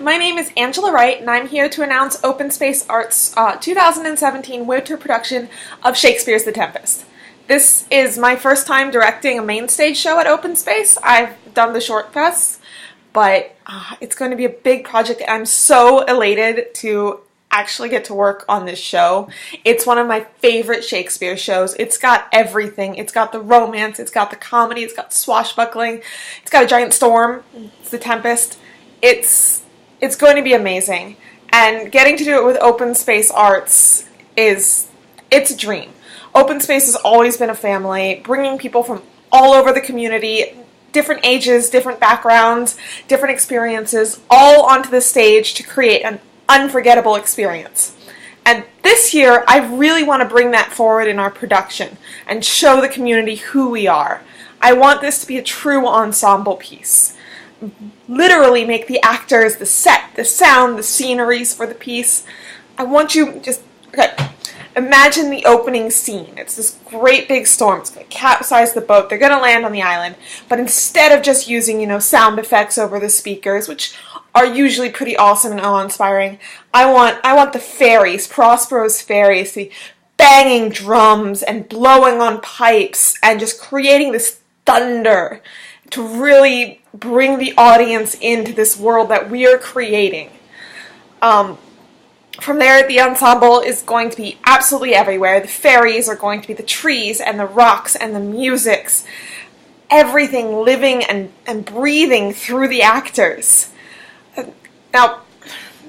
my name is Angela Wright, and I'm here to announce Open Space Art's 2017 winter production of Shakespeare's The Tempest. This is my first time directing a main stage show at Open Space. I've done the short press, but it's going to be a big project. I'm so elated to actually get to work on this show. It's one of my favorite Shakespeare shows. It's got everything. It's got the romance, it's got the comedy, it's got swashbuckling, it's got a giant storm, it's The Tempest. It's going to be amazing. And getting to do it with Open Space Arts it's a dream. Open Space has always been a family, bringing people from all over the community, different ages, different backgrounds, different experiences, all onto the stage to create an unforgettable experience. And this year, I really want to bring that forward in our production and show the community who we are. I want this to be a true ensemble piece. Literally make the actors, the set, the sound, the sceneries for the piece. I want you imagine the opening scene. It's this great big storm. It's going to capsize the boat. They're going to land on the island. But instead of just using, sound effects over the speakers, which are usually pretty awesome and awe-inspiring, I want the fairies, Prospero's fairies, the banging drums and blowing on pipes and just creating this thunder to really bring the audience into this world that we are creating. From there, the ensemble is going to be absolutely everywhere. The fairies are going to be the trees and the rocks and the musics. Everything living and breathing through the actors. Now,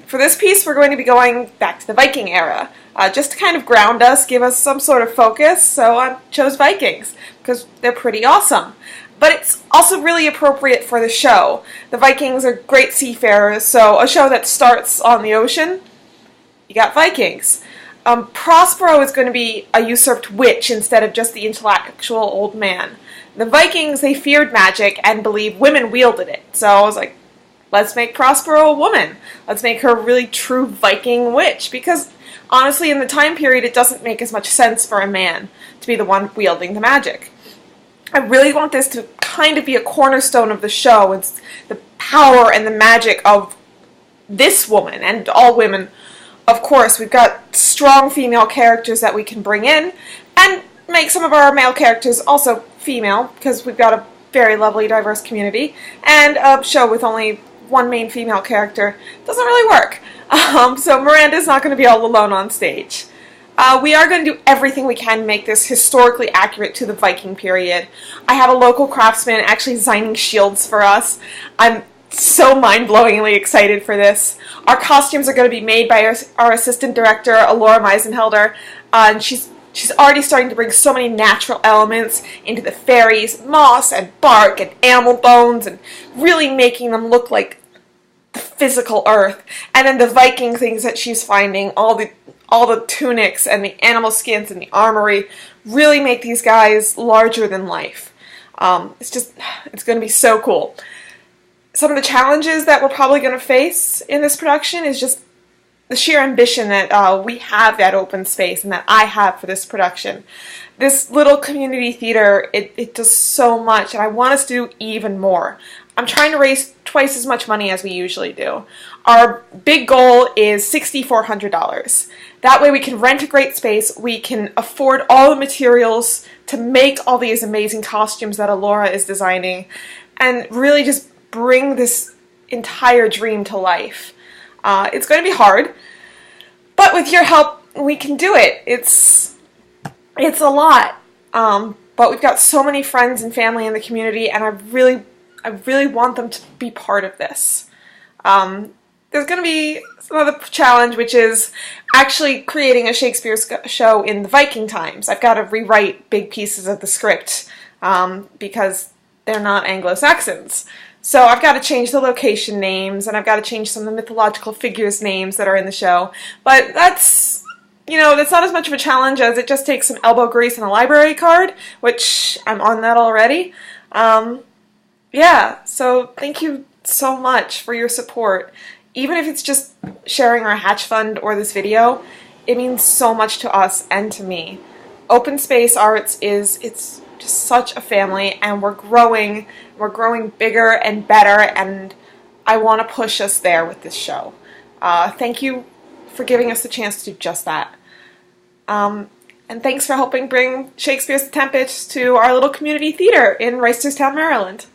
for this piece, we're going to be going back to the Viking era. Just to kind of ground us, give us some sort of focus, so I chose Vikings, because they're pretty awesome. But it's also really appropriate for the show. The Vikings are great seafarers, so a show that starts on the ocean, you got Vikings. Prospero is going to be a usurped witch instead of just the intellectual old man. The Vikings, they feared magic and believed women wielded it. So I was like, let's make Prospero a woman. Let's make her a really true Viking witch. Because honestly, in the time period, it doesn't make as much sense for a man to be the one wielding the magic. I really want this to kind of be a cornerstone of the show. It's the power and the magic of this woman and all women. Of course, we've got strong female characters that we can bring in and make some of our male characters also female, because we've got a very lovely, diverse community, and a show with only one main female character doesn't really work. So Miranda's not going to be all alone on stage. We are going to do everything we can to make this historically accurate to the Viking period. I have a local craftsman actually designing shields for us. I'm so mind-blowingly excited for this. Our costumes are going to be made by our assistant director, Alora Meisenhelder, and she's already starting to bring so many natural elements into the fairies, moss and bark and animal bones, and really making them look like the physical earth. And then the Viking things that she's finding, all the tunics and the animal skins and the armory, really make these guys larger than life. It's going to be so cool. Some of the challenges that we're probably going to face in this production is just the sheer ambition that we have at Open Space and that I have for this production. This little community theater, it does so much, and I want us to do even more. I'm trying to raise twice as much money as we usually do. Our big goal is $6,400. That way we can rent a great space, we can afford all the materials to make all these amazing costumes that Alora is designing, and really just bring this entire dream to life. It's going to be hard, but with your help, we can do it. It's a lot, but we've got so many friends and family in the community, and I really want them to be part of this. There's going to be another challenge, which is actually creating a Shakespeare show in the Viking times. I've got to rewrite big pieces of the script because they're not Anglo-Saxons. So I've got to change the location names, and I've got to change some of the mythological figures' names that are in the show. But that's not as much of a challenge as it just takes some elbow grease and a library card, which I'm on that already. Yeah, so thank you so much for your support. Even if it's just sharing our Hatchfund or this video, it means so much to us and to me. Open Space Arts it's just such a family, and we're growing bigger and better, and I want to push us there with this show. Thank you for giving us the chance to do just that. And thanks for helping bring Shakespeare's The Tempest to our little community theater in Reisterstown, Maryland.